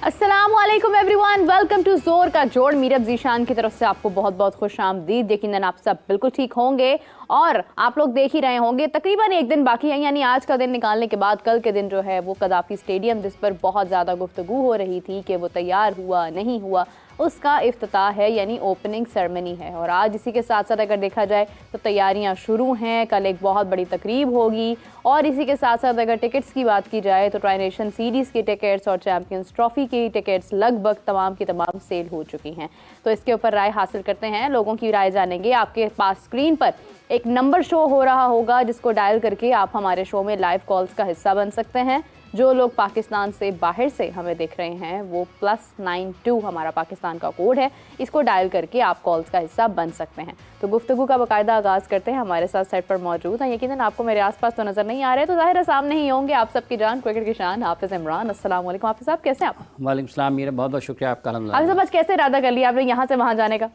अस्सलामुअलैकुम everyone, welcome to जोर का जोड़। मीरब जीशान की तरफ से आपको बहुत बहुत खुश आमदीद। यकीनन आप सब बिल्कुल ठीक होंगे और आप लोग देख ही रहे होंगे तकरीबन एक दिन बाकी है, यानी आज का दिन निकालने के बाद कल के दिन जो है वो कदाफी स्टेडियम, जिस पर बहुत ज़्यादा गुफ्तगू हो रही थी कि वो तैयार हुआ नहीं हुआ, उसका इफ्तिताह है, यानी ओपनिंग सेरेमनी है। और आज इसी के साथ साथ अगर देखा जाए तो तैयारियां शुरू हैं। कल एक बहुत बड़ी तकरीब होगी और इसी के साथ साथ अगर टिकट्स की बात की जाए तो ट्राई नेशन सीरीज़ की टिकट्स और चैम्पियंस ट्रॉफी की टिकट्स लगभग तमाम की तमाम सेल हो चुकी हैं। तो इसके ऊपर राय हासिल करते हैं, लोगों की राय जानेंगे। आपके पास स्क्रीन पर एक नंबर शो हो रहा होगा जिसको डायल करके आप हमारे शो में लाइव कॉल्स का हिस्सा बन सकते हैं। जो लोग पाकिस्तान से बाहर से हमें देख रहे हैं वो +92 हमारा पाकिस्तान का कोड है, इसको डायल करके आप कॉल्स का हिस्सा बन सकते हैं। तो गुफ्तगू का बाकायदा आगाज़ करते हैं। हमारे साथ सेट पर मौजूद हैं, यकीनन आपको मेरे आसपास तो नज़र नहीं आ रहे, तो ज़ाहिर है सामने ही होंगे आप सबकी जान, क्रिकेट की शान हाफिज़ इमरान। अस्सलाम वालेकुम हाफिज़ साहब, कैसे हैं आप? वालेकुम सलाम मीरा, बहुत बहुत शुक्रिया आपका। हाफिज़ साहब आज कैसे इरादा कर लिया आपने यहाँ से वहाँ जाने का?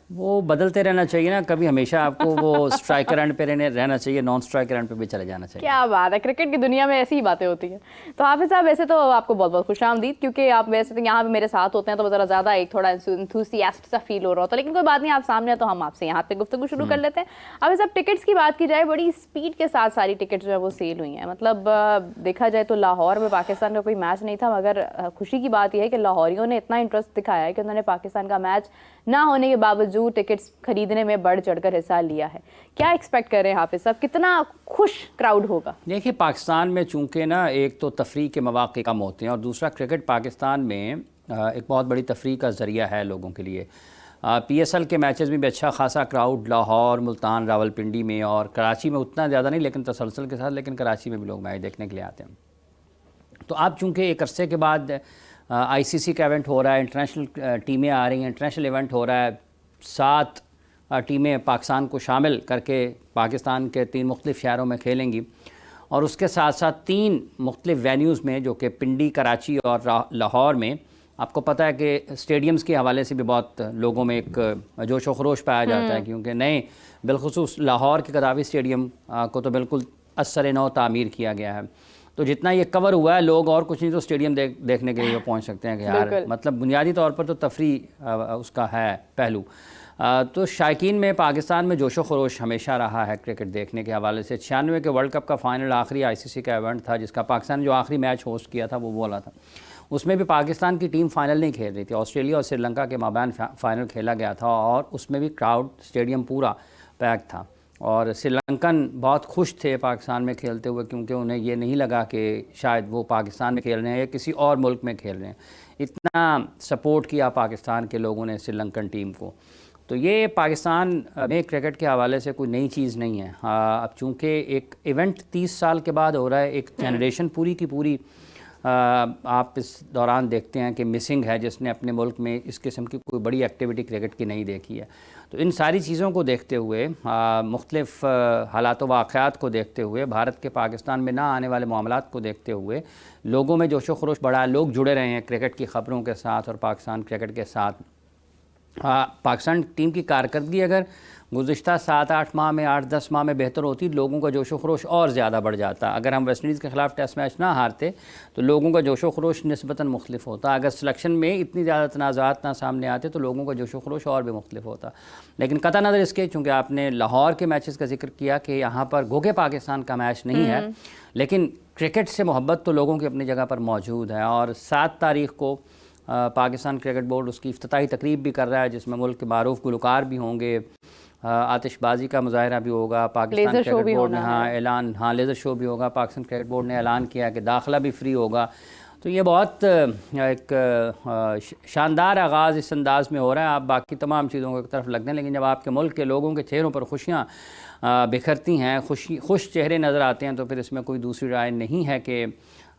वो बदलते रहना चाहिए ना, कभी हमेशा आपको वो स्ट्राइकर एंड पे रहना चाहिए, नॉन स्ट्राइकर एंड पे भी चले जाना चाहिए। क्या बात है, क्रिकेट की दुनिया में ऐसी ही बातें होती हैं। तो हाफिज़ साहब वैसे तो आपको बहुत बहुत खुशामदीद, क्योंकि आप वैसे तो यहाँ पे मेरे साथ होते हैं तो ज़रा ज़्यादा एक थोड़ा इंथुसियास्ट सा फील हो रहा होता है, लेकिन कोई बात नहीं, आप सामने तो हम आपसे यहाँ पे गुफ्तगू शुरू कर लेते हैं। हाफिज़ साहब टिकट्स की बात की जाए, बड़ी स्पीड के साथ सारी टिकट जो है वो सेल हुई हैं। मतलब देखा जाए तो लाहौर में पाकिस्तान का कोई मैच नहीं था, मगर खुशी की बात यह है कि लाहौरियों ने इतना इंटरेस्ट दिखाया है कि उन्होंने पाकिस्तान का मैच ना होने के बावजूद टिकट्स खरीदने में बढ़ चढ़कर हिस्सा लिया है। क्या एक्सपेक्ट कर रहे हैं हाफिज़ साहब, कितना खुश क्राउड होगा? देखिए, पाकिस्तान में चूंकि ना एक तो तफरीह के मौक़े कम होते हैं और दूसरा क्रिकेट पाकिस्तान में एक बहुत बड़ी तफरीह का ज़रिया है लोगों के लिए। PSL के मैचेस में भी अच्छा खासा क्राउड लाहौर, मुल्तान, रावलपिंडी में और कराची में उतना ज़्यादा नहीं, लेकिन तसलसल के साथ, लेकिन कराची में भी लोग मैच देखने के लिए आते हैं। तो अब चूँकि एक अरसे के बाद ICC का इवेंट हो रहा है, इंटरनेशनल टीमें आ रही हैं, इंटरनेशनल इवेंट हो रहा है, 7 टीमें पाकिस्तान को शामिल करके पाकिस्तान के 3 मुख्तलिफ़ शहरों में खेलेंगी और उसके साथ साथ 3 मुख्तलिफ़ वेन्यूज़ में, जो कि पिंडी, कराची और लाहौर में। आपको पता है कि स्टेडियम्स के हवाले से भी बहुत लोगों में एक जोश व खरोश पाया जाता है, क्योंकि नए बिलखुसूस लाहौर के गद्दाफ़ी स्टेडियम को तो बिल्कुल असर नौ तामीर किया गया है। तो जितना ये कवर हुआ है, लोग और कुछ नहीं तो स्टेडियम देखने के लिए पहुंच सकते हैं कि यार, मतलब बुनियादी तौर पर तो तफरीह उसका है पहलू। तो शायकीन में पाकिस्तान में जोशो खरोश हमेशा रहा है क्रिकेट देखने के हवाले से। 96 के वर्ल्ड कप का फ़ाइनल आखिरी ICC का इवेंट था, जिसका पाकिस्तान जो आखिरी मैच होस्ट किया था वो बोला था। उसमें भी पाकिस्तान की टीम फ़ाइनल नहीं खेल रही थी, ऑस्ट्रेलिया और श्रीलंका के माबैन फ़ाइनल खेला गया था और उसमें भी क्राउड स्टेडियम पूरा पैक था और श्रीलंकन बहुत खुश थे पाकिस्तान में खेलते हुए, क्योंकि उन्हें ये नहीं लगा कि शायद वो पाकिस्तान में खेल रहे हैं या किसी और मुल्क में खेल रहे हैं। इतना सपोर्ट किया पाकिस्तान के लोगों ने श्रीलंकन टीम को। तो ये पाकिस्तान में क्रिकेट के हवाले से कोई नई चीज़ नहीं है। अब चूँकि एक इवेंट 30 साल के बाद हो रहा है, एक जनरेशन पूरी की पूरी आप इस दौरान देखते हैं कि मिसिंग है, जिसने अपने मुल्क में इस किस्म की कोई बड़ी एक्टिविटी क्रिकेट की नहीं देखी है। तो इन सारी चीज़ों को देखते हुए, मुख्तलिफ़ हालात व वाक़यात को देखते हुए, भारत के पाकिस्तान में ना आने वाले मामलात को देखते हुए लोगों में जोशो खरोश बढ़ा है। लोग जुड़े रहे हैं क्रिकेट की ख़बरों के साथ और पाकिस्तान क्रिकेट के साथ। पाकिस्तान टीम की कारकर्दगी अगर गुज़िश्ता 7-8 माह में, 8-10 माह में बेहतर होती, लोगों का जोशो खरोश और ज़्यादा बढ़ जाता। अगर हम वेस्ट इंडीज़ के ख़िलाफ़ टेस्ट मैच ना हारते तो लोगों का जोशो खरोश निस्बतन मुख्तलिफ होता। अगर सिलेक्शन में इतनी ज़्यादा तनाज़ात ना सामने आते तो लोगों का जोशो खरोश और भी मुख्तलिफ होता। लेकिन कतई नज़र इसके, चूँकि आपने लाहौर के मैचेस का जिक्र किया कि यहाँ पर गोगे पाकिस्तान का मैच नहीं है, लेकिन क्रिकेट से मोहब्बत तो लोगों की अपनी जगह पर मौजूद है। और 7 तारीख़ को पाकिस्तान क्रिकेट बोर्ड उसकी इफ्तिताही तकरीब भी कर रहा है, जिसमें मुल्क के मारूफ गुलकार भी होंगे, आतिशबाजी का मुजाहरा भी होगा। पाकिस्तान क्रिकेट बोर्ड ने लेज़र शो भी होगा। पाकिस्तान क्रिकेट बोर्ड ने ऐलान किया कि दाखिला भी फ्री होगा। तो ये बहुत एक शानदार आगाज़ इस अंदाज़ में हो रहा है। आप बाकी तमाम चीज़ों को एक तरफ लगते हैं, लेकिन जब आपके मुल्क के लोगों के चेहरों पर खुशियाँ बिखरती हैं, खुश चेहरे नज़र आते हैं, तो फिर इसमें कोई दूसरी राय नहीं है कि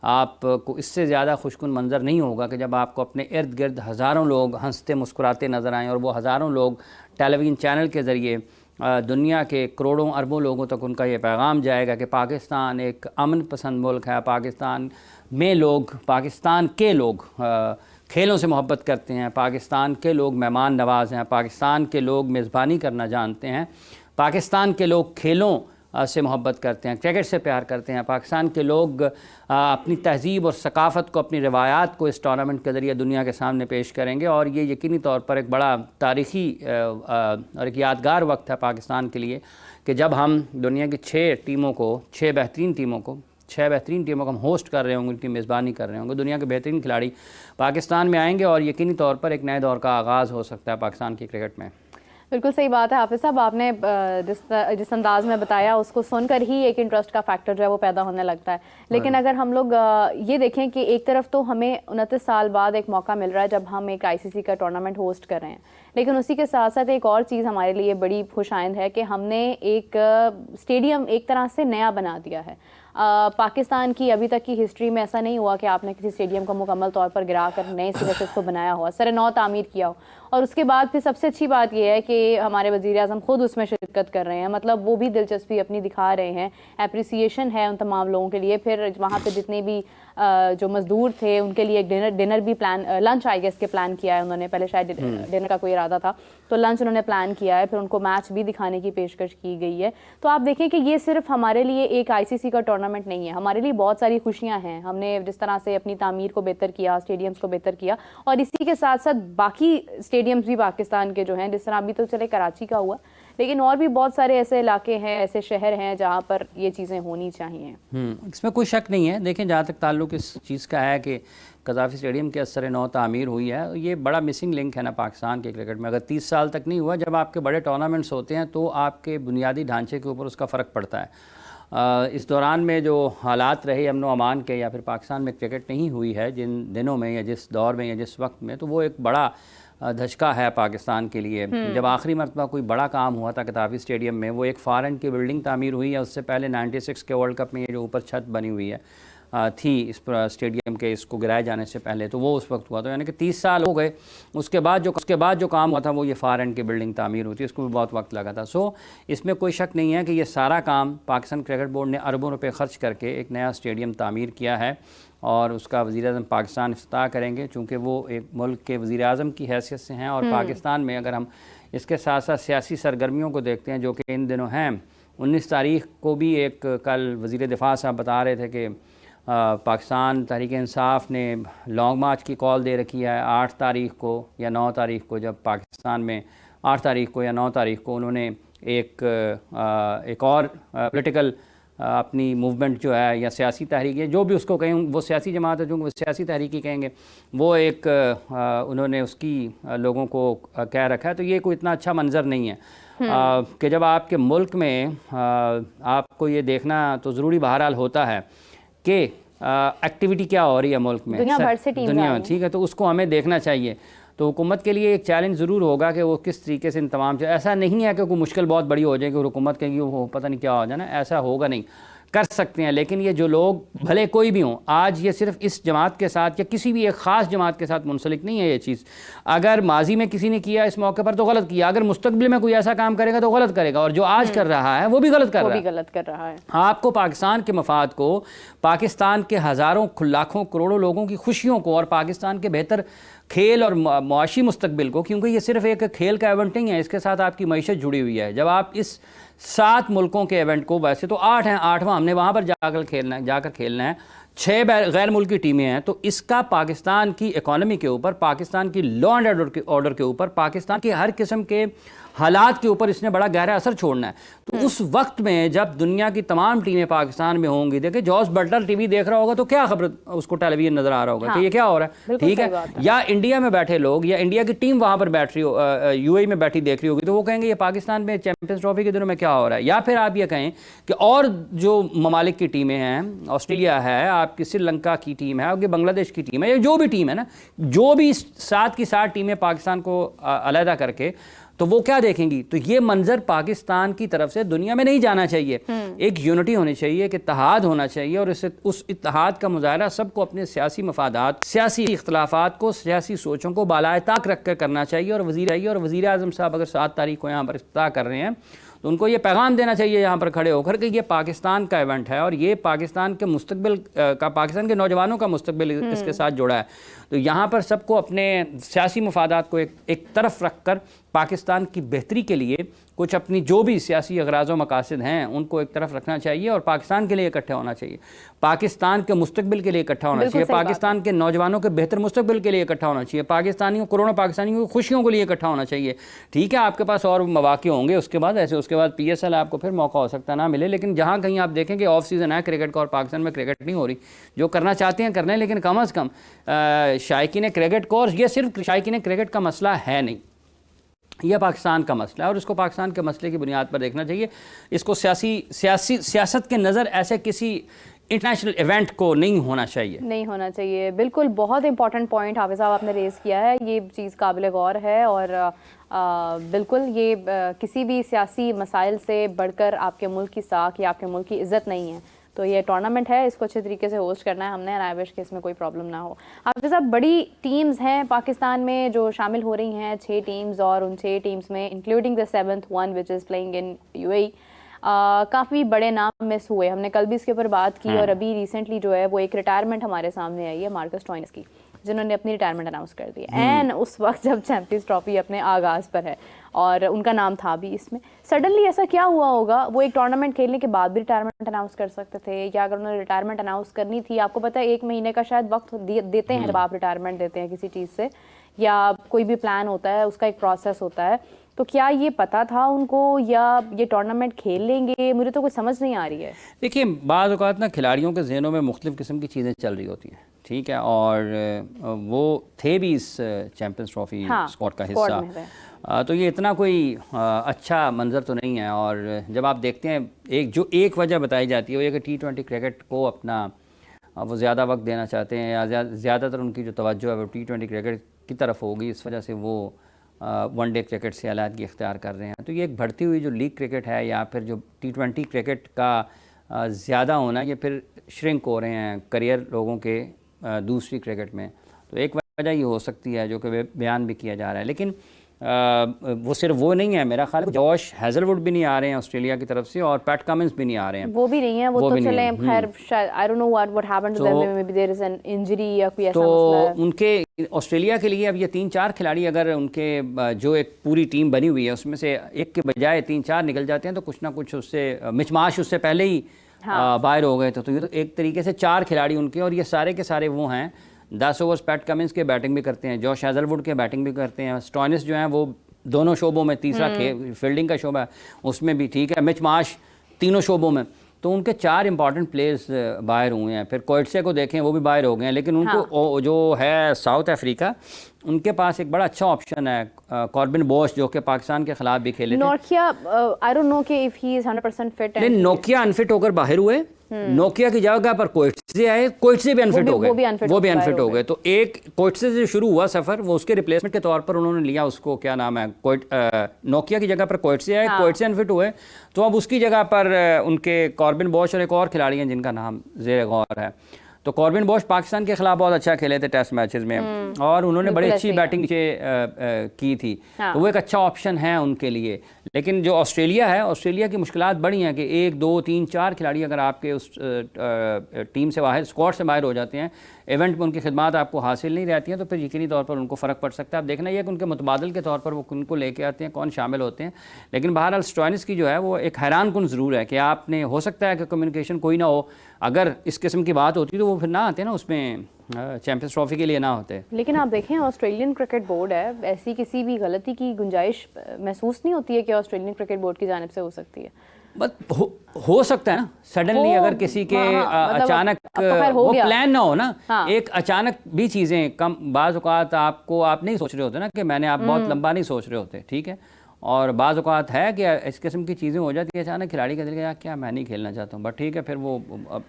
आपको इससे ज़्यादा खुशकुन मंज़र नहीं होगा कि जब आपको अपने इर्द गिर्द हज़ारों लोग हंसते मुस्कुराते नज़र आएँ और वो हज़ारों लोग टेलीविज़न चैनल के ज़रिए दुनिया के करोड़ों अरबों लोगों तक उनका ये पैगाम जाएगा कि पाकिस्तान एक अमन पसंद मुल्क है, पाकिस्तान में लोग, पाकिस्तान के लोग खेलों से मोहब्बत करते हैं, पाकिस्तान के लोग मेहमान नवाज़ हैं, पाकिस्तान के लोग मेज़बानी करना जानते हैं, पाकिस्तान के लोग खेलों से मोहब्बत करते हैं, क्रिकेट से प्यार करते हैं। पाकिस्तान के लोग अपनी तहज़ीब और सकाफ़त को, अपनी रवायात को इस टूर्नामेंट के ज़रिए दुनिया के सामने पेश करेंगे और ये यकीनी तौर पर एक बड़ा तारीख़ी और एक यादगार वक्त है पाकिस्तान के लिए कि जब हम दुनिया की 6 बेहतरीन टीमों को हम होस्ट कर रहे होंगे, उनकी मेज़बानी कर रहे होंगे। दुनिया के बेहतरीन खिलाड़ी पाकिस्तान में आएंगे और यकीनी तौर पर एक नए दौर का आगाज़ हो सकता है पाकिस्तान की क्रिकेट में। बिल्कुल सही बात है हाफिज़ साहब, आपने जिस अंदाज में बताया उसको सुनकर ही एक इंटरेस्ट का फैक्टर जो है वो पैदा होने लगता है। लेकिन अगर हम लोग ये देखें कि एक तरफ तो हमें 29 साल बाद एक मौका मिल रहा है जब हम एक ICC का टूर्नामेंट होस्ट कर रहे हैं, लेकिन उसी के साथ साथ एक और चीज़ हमारे लिए बड़ी खुशाइंद है कि हमने एक स्टेडियम एक तरह से नया बना दिया है। पाकिस्तान की अभी तक की हिस्ट्री में ऐसा नहीं हुआ कि आपने किसी स्टेडियम को मुकम्मल तौर पर गिरा कर नए सिरे से उसको बनाया हो, सरे नौ तामीर किया हो। और उसके बाद फिर सबसे अच्छी बात यह है कि हमारे वज़ीर आज़म खुद उसमें शिरकत कर रहे हैं, मतलब वो भी दिलचस्पी अपनी दिखा रहे हैं, एप्रिसिएशन है उन तमाम लोगों के लिए। फिर वहाँ पे जितने भी जो मज़दूर थे उनके लिए एक डिनर भी प्लान, लंच आई गेस के प्लान किया है उन्होंने, पहले शायद डिनर का कोई इरादा था तो लंच उन्होंने प्लान किया है, फिर उनको मैच भी दिखाने की पेशकश की गई है। तो आप देखें कि ये सिर्फ हमारे लिए एक ICC का टूर्नामेंट नहीं है, हमारे लिए बहुत सारी खुशियाँ हैं। हमने जिस तरह से अपनी तामीर को बेहतर किया, स्टेडियम्स को बेहतर किया, और इसी के साथ साथ बाकी स्टेडियम्स भी पाकिस्तान के जो हैं, जिस तरह अभी तो चले कराची का हुआ, लेकिन और भी बहुत सारे ऐसे इलाके हैं, ऐसे शहर हैं जहाँ पर ये चीज़ें होनी चाहिए। इसमें कोई शक नहीं है। देखें, जहाँ तक ताल्लुक़ इस चीज़ का है कि कज़ाफ़ी स्टेडियम के असर नौ तामीर हुई है, ये बड़ा मिसिंग लिंक है ना पाकिस्तान के क्रिकेट में। अगर 30 साल तक नहीं हुआ, जब आपके बड़े टूर्नामेंट्स होते हैं तो आपके बुनियादी ढांचे के ऊपर उसका फ़र्क पड़ता है। इस दौरान में जो हालात रहे अमन व अमान के, या फिर पाकिस्तान में क्रिकेट नहीं हुई है जिन दिनों में या जिस दौर में या जिस वक्त में, तो वो एक बड़ा धचका है पाकिस्तान के लिए। जब आखिरी मरतबा कोई बड़ा काम हुआ था कज़ाफ़ी स्टेडियम में, वो एक फ़ॉरेन की बिल्डिंग तामीर हुई है। उससे पहले 96 के वर्ल्ड कप में ये जो ऊपर छत बनी हुई है थी इस स्टेडियम के, इसको गिराए जाने से पहले, तो वो उस वक्त हुआ। तो यानी कि 30 साल हो गए। उसके बाद जो काम हुआ था वो ये फ़ॉरेन की बिल्डिंग तामीर हुई थी, इसको भी बहुत वक्त लगा था। सो इसमें कोई शक नहीं है कि ये सारा काम पाकिस्तान क्रिकेट बोर्ड ने अरबों रुपये ख़र्च करके एक नया स्टेडियम तामीर किया है और उसका वज़ीर-ए-आज़म पाकिस्तान इफ्तिताह करेंगे, चूँकि वो एक मुल्क के वज़ीर-ए-आज़म की हैसियत से हैं। और पाकिस्तान में अगर हम इसके साथ साथ सियासी सरगर्मियों को देखते हैं जो कि इन दिनों हैं, 19 तारीख़ को भी एक कल वज़ीर दिफ़ा साहब बता रहे थे कि पाकिस्तान तहरीक इंसाफ ने लॉन्ग मार्च की कॉल दे रखी है 8 तारीख़ को या 9 तारीख़ को, जब पाकिस्तान में 8 तारीख़ को या 9 तारीख़ को उन्होंने एक और पॉलिटिकल अपनी मूवमेंट जो है या सियासी तहरीक है, जो भी उसको कहें, वो सियासी जमात है, जो वो सियासी तहरीक ही कहेंगे, वो एक उन्होंने उसकी लोगों को कह रखा है। तो ये कोई इतना अच्छा मंजर नहीं है कि जब आपके मुल्क में आपको ये देखना तो ज़रूरी बहरहाल होता है कि एक्टिविटी क्या हो रही है मुल्क में, दुनिया भर से टीम दुनिया में, ठीक है, तो उसको हमें देखना चाहिए। तो हुकूमत के लिए एक चैलेंज ज़रूर होगा कि वो किस तरीके से इन तमाम, ऐसा नहीं है कि कोई मुश्किल बहुत बड़ी हो जाएगी और हुकूमत कहेगी वो पता नहीं क्या हो जाना, ऐसा होगा नहीं, कर सकते हैं। लेकिन ये जो लोग भले कोई भी हों, आज ये सिर्फ इस जमात के साथ या किसी भी एक ख़ास जमात के साथ मुंसलिक नहीं है ये चीज़। अगर माजी में किसी ने किया इस मौके पर तो गलत किया, अगर मुस्तकबिल में कोई ऐसा काम करेगा तो गलत करेगा, और जो आज कर रहा है वो भी गलत कर रहा है। आपको पाकिस्तान के मफाद को, पाकिस्तान के हज़ारों लाखों करोड़ों लोगों की खुशियों को और पाकिस्तान के बेहतर खेल और मुआशी मुस्तकबिल को, क्योंकि ये सिर्फ एक खेल का इवेंट नहीं है, इसके साथ आपकी मईशत जुड़ी हुई है। जब आप इस 7 मुल्कों के इवेंट को, वैसे तो 8 हैं, 8वां हमने वहाँ पर जाकर खेलना है, 6 गैर मुल्की टीमें हैं, तो इसका पाकिस्तान की इकॉनमी के ऊपर, पाकिस्तान की लॉ एंड ऑर्डर के ऊपर, पाकिस्तान के हर किस्म के हालात के ऊपर इसने बड़ा गहरा असर छोड़ना है। तो उस वक्त में जब दुनिया की तमाम टीमें पाकिस्तान में होंगी, देखिए जॉस बटलर टीवी देख रहा होगा तो क्या खबर उसको टेलीविजन नजर आ रहा होगा कि ये क्या हो रहा है, ठीक है। या इंडिया में बैठे लोग या इंडिया की टीम वहां पर बैठ रही हो, UAE में बैठी देख रही होगी, तो वो कहेंगे ये पाकिस्तान में चैंपियंस ट्रॉफी के दिनों में क्या हो रहा है। या फिर आप ये कहें कि और जो ममालिक की टीमें हैं, ऑस्ट्रेलिया है, आपकी श्रीलंका की टीम है, आपकी बांग्लादेश की टीम है, या जो भी टीम है ना, जो भी 7 की 7 टीमें पाकिस्तान को अलहदा करके, तो वो क्या देखेंगी। तो ये मंजर पाकिस्तान की तरफ से दुनिया में नहीं जाना चाहिए। एक यूनिटी होनी चाहिए, एक इत्तेहाद होना चाहिए, और इससे उस इत्तेहाद का मुजाहरा सबको अपने सियासी मफादात, सियासी इख्तलाफात को, सियासी सोचों को बालाए ताक रख कर करना चाहिए। और वज़ीर आज़म साहब अगर 7 तारीख को यहाँ पर इफ्तिताह कर रहे हैं तो उनको ये पैगाम देना चाहिए यहाँ पर खड़े होकर कि ये पाकिस्तान का इवेंट है और ये पाकिस्तान के मुस्तकबिल का, पाकिस्तान के नौजवानों का मुस्तकबिल इसके साथ जुड़ा है। तो यहाँ पर सबको अपने सियासी मफादात को एक तरफ रख कर पाकिस्तान की बेहतरी के लिए कुछ अपनी जो भी सियासी अगराज़ व मकासद हैं उनको एक तरफ रखना चाहिए और पाकिस्तान के लिए इकट्ठा होना चाहिए, पाकिस्तान के मुस्तकबिल के लिए इकट्ठा होना चाहिए, पाकिस्तान के नौजवानों के बेहतर मुस्तकबिल के लिए इकट्ठा होना चाहिए, पाकिस्तानियों करोड़ों पाकिस्तानियों की खुशियों के लिए इकट्ठा होना चाहिए। ठीक है, आपके पास और मौके होंगे उसके बाद, ऐसे उसके बाद PSL आपको फिर मौका हो सकता ना मिले, लेकिन जहाँ कहीं आप देखें कि ऑफ सीज़न है क्रिकेट का और पाकिस्तान में क्रिकेट नहीं हो रही, जो करना चाहते हैं करने, लेकिन कम अज़ कम शायकीन क्रिकेट को, और ये सिर्फ शायकीन क्रिकेट का मसला है नहीं, यह पाकिस्तान का मसला है और इसको पाकिस्तान के मसले की बुनियाद पर देखना चाहिए। इसको सियासत के नज़र ऐसे किसी इंटरनेशनल इवेंट को नहीं होना चाहिए। बिल्कुल, बहुत इंपॉर्टेंट पॉइंट हाफिज़ साहब आपने रेज़ किया है, ये चीज़ काबिल गौर है और बिल्कुल ये किसी भी सियासी मसाइल से बढ़कर आपके मुल्क की साख या आपके मुल्क की इज़्ज़त नहीं है। तो ये टूर्नामेंट है, इसको अच्छे तरीके से होस्ट करना है हमने, आई विश कि इसमें कोई प्रॉब्लम ना हो। हाफिज़ साहब, बड़ी टीम्स हैं पाकिस्तान में जो शामिल हो रही हैं, 6 टीम्स, और उन 6 टीम्स में including the 7th one which is playing in UAE, काफ़ी बड़े नाम मिस हुए, हमने कल भी इसके ऊपर बात की और अभी रिसेंटली जो है वो एक रिटायरमेंट हमारे सामने आई है मार्कस स्टोइनिस की, जिन्होंने अपनी रिटायरमेंट अनाउंस कर दी है एंड उस वक्त जब चैंपियंस ट्रॉफी अपने आगाज़ पर है और उनका नाम था भी इसमें। सडनली ऐसा क्या हुआ होगा, वो एक टूर्नामेंट खेलने के बाद भी रिटायरमेंट अनाउंस कर सकते थे, या अगर उन्होंने रिटायरमेंट अनाउंस करनी थी, आपको पता है 1 महीने का शायद वक्त देते हैं जब आप रिटायरमेंट देते हैं किसी चीज़ से, या कोई भी प्लान होता है उसका एक प्रोसेस होता है, तो क्या ये पता था उनको या ये टूर्नामेंट खेल लेंगे, मुझे तो कुछ समझ नहीं आ रही है। देखिए, बाज़ औक़ात ना खिलाड़ियों के ज़हनों में मुख्तलिफ़ किस्म की चीज़ें चल रही होती हैं, ठीक है, और वो थे भी इस चैम्पियंस ट्रॉफी स्क्वाड का हिस्सा, तो ये इतना कोई अच्छा मंजर तो नहीं है। और जब आप देखते हैं एक वजह बताई जाती है वो ये कि T20 क्रिकेट को अपना वो ज़्यादा वक्त देना चाहते हैं, या ज़्यादातर उनकी जो तवज्जो है वो T20 क्रिकेट की तरफ होगी, इस वजह से वो वनडे क्रिकेट से अलहदगी इख्तियार कर रहे हैं। तो ये एक बढ़ती हुई जो लीग क्रिकेट है या फिर जो T20 क्रिकेट का ज़्यादा होना, ये फिर श्रिंक हो रहे हैं करियर लोगों के दूसरी क्रिकेट में, तो एक वजह ये हो सकती है जो कि बयान भी किया जा रहा है। लेकिन वो सिर्फ वो नहीं है, मेरा ख्याल है जॉश हेजलवुड भी नहीं आ रहे हैं ऑस्ट्रेलिया की तरफ से, और पैट कमिंस भी नहीं आ रहे हैं, वो भी नहीं है, वो तो चले खैर शायद I don't know what happened to them, maybe there is an injury या कोई ऐसा मसला है। तो उनके ऑस्ट्रेलिया के लिए अब ये 3-4 खिलाड़ी, अगर उनके जो एक पूरी टीम बनी हुई है उसमें से एक के बजाय 3-4 निकल जाते हैं, तो कुछ ना कुछ उससे मिचमाश उससे पहले ही बाहर हो गए थे। तो ये तो एक तरीके से 4 खिलाड़ी उनके, और ये सारे के सारे वो हैं 10 ओवर्स पैट कमिंस के बैटिंग भी करते हैं, जॉश हेजलवुड के बैटिंग भी करते हैं, स्टोइनिस जो हैं वो दोनों शोबों में, तीसरा फील्डिंग का शोबा उसमें भी ठीक है, मिच मार्श तीनों शोबों में, तो उनके 4 इंपॉर्टेंट प्लेयर्स बाहर हुए हैं। फिर कोएट्से को देखें, वो भी बाहर हो गए हैं, लेकिन उनको जो है साउथ अफ्रीका, उनके पास एक बड़ा अच्छा ऑप्शन है कॉर्बिन बोश, जो कि पाकिस्तान के खिलाफ भी खेले थे। नोकिया, आई डोंट नो कि इफ ही इज 100% फिट। नहीं, नोकिया अनफिट होकर बाहर हुए, नोकिया की जगह पर कोएट्से आए, कोएट्से भी अनफिट हो गए, वो भी अनफिट हो गए। तो एक कोएट्से से शुरू हुआ सफ़र, वो उसके रिप्लेसमेंट के तौर पर उन्होंने लिया उसको, क्या नाम है, नोकिया की जगह पर कोएट्से आए, कोएट्से अनफिट हुए, तो अब उसकी जगह पर उनके कॉर्बिन बोश और एक और खिलाड़ी हैं जिनका नाम ज़ेर गौर है। तो कॉर्बिन बोश पाकिस्तान के खिलाफ बहुत अच्छा खेले थे टेस्ट मैचेस में, और उन्होंने बड़ी अच्छी बैटिंग की थी, तो वो एक अच्छा ऑप्शन है उनके लिए। लेकिन जो ऑस्ट्रेलिया है, ऑस्ट्रेलिया की मुश्किलात बड़ी हैं कि 1, 2, 3, 4 खिलाड़ी अगर आपके उस टीम से बाहर, स्क्वाड से बाहर हो जाते हैं, इवेंट में उनकी खिदमत आपको हासिल नहीं रहती हैं, तो फिर यकीनी तौर पर उनको फ़र्क पड़ सकता है। अब देखना यह कि उनके मुतबादल के तौर पर वो उनको लेके आते हैं, कौन शामिल होते हैं। लेकिन बहरहाल स्टोइनिस की जो है वो एक हैरान कुन ज़रूर है कि आपने, हो सकता है कि कम्युनिकेशन कोई ना हो, अगर इस किस्म की बात होती तो वो फिर ना आते ना उसमें, चैंपियंस ट्रॉफी के लिए ना होते। लेकिन आप देखें, ऑस्ट्रेलियन क्रिकेट बोर्ड है, ऐसी किसी भी गलती की गुंजाइश महसूस नहीं होती है कि ऑस्ट्रेलियन क्रिकेट बोर्ड की जानिब से हो सकती है। बट हो सकता है ना, सडनली अगर किसी के अचानक वो प्लान ना हो ना, एक अचानक भी चीज़ें कम, बाज़ औक़ात आप नहीं सोच रहे होते ना, कि मैंने आप बहुत लंबा नहीं सोच रहे होते, ठीक है, और बाज़ औक़ात है कि इस किस्म की चीज़ें हो जाती है, अचानक खिलाड़ी का दिल का क्या मैं नहीं खेलना चाहता हूँ, बट ठीक है, फिर वो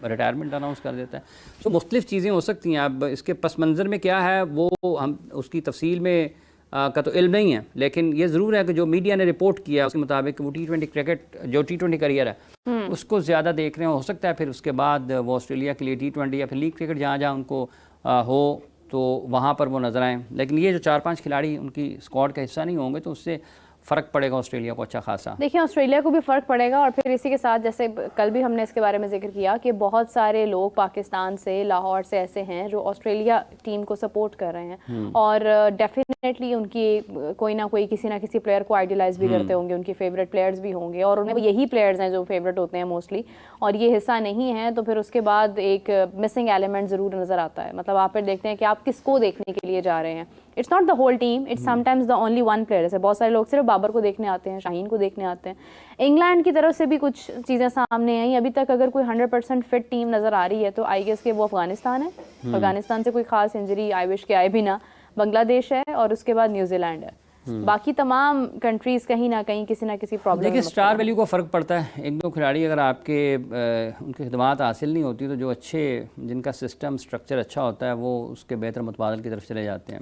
रिटायरमेंट अनाउंस कर देता है। तो मुख्तलिफ़ चीज़ें हो सकती हैं। अब इसके पस मंज़र में क्या है वो हम उसकी तफसील में का तो इल्म नहीं है, लेकिन ये ज़रूर है कि जो मीडिया ने रिपोर्ट किया उसके मुताबिक वो T20 क्रिकेट, जो T20 करियर है उसको ज़्यादा देख रहे हैं। हो सकता है फिर उसके बाद वो ऑस्ट्रेलिया के लिए T20 या फिर लीग क्रिकेट जहाँ जहाँ उनको हो तो वहाँ पर वो नज़र आएँ। लेकिन ये जो 4-5 खिलाड़ी उनकी स्क्वाड का हिस्सा नहीं होंगे, तो उससे फ़र्क पड़ेगा ऑस्ट्रेलिया को अच्छा खासा? देखिए, ऑस्ट्रेलिया को भी फ़र्क पड़ेगा और फिर इसी के साथ जैसे कल भी हमने इसके बारे में जिक्र किया कि बहुत सारे लोग पाकिस्तान से, लाहौर से ऐसे हैं जो ऑस्ट्रेलिया टीम को सपोर्ट कर रहे हैं और डेफिनेटली उनकी कोई ना कोई किसी ना किसी प्लेयर को आइडियलाइज भी करते होंगे, उनके फेवरेट प्लेयर्स भी होंगे और उनमें यही प्लेयर्स हैं जो फेवरेट होते हैं मोस्टली, और ये हिस्सा नहीं है तो फिर उसके बाद एक मिसिंग एलिमेंट ज़रूर नज़र आता है। मतलब आप फिर देखते हैं कि आप किसको देखने के लिए जा रहे हैं। It's not the whole team, it's sometimes the only one player. जैसे बहुत सारे लोग सिर्फ बाबर को देखने आते हैं, शाहीन को देखने आते हैं। इंग्लैंड की तरफ से भी कुछ चीज़ें सामने आई अभी तक। अगर कोई 100% फिट टीम नज़र आ रही है तो आई गेस के वो अफगानिस्तान है। अफगानिस्तान से कोई खास इंजरी आई विश के आए भी ना। बांग्लादेश है और उसके बाद न्यूजीलैंड है। बाकी तमाम कंट्रीज कहीं ना कहीं किसी ना किसी प्रॉब्लम। देखिए, स्टार वैल्यू का फ़र्क पड़ता है। एक दो खिलाड़ी अगर आपके उनकी खिदमात हासिल नहीं होती तो जो अच्छे, जिनका सिस्टम स्ट्रक्चर अच्छा होता है, वो उसके बेहतर मुतबादल की तरफ चले जाते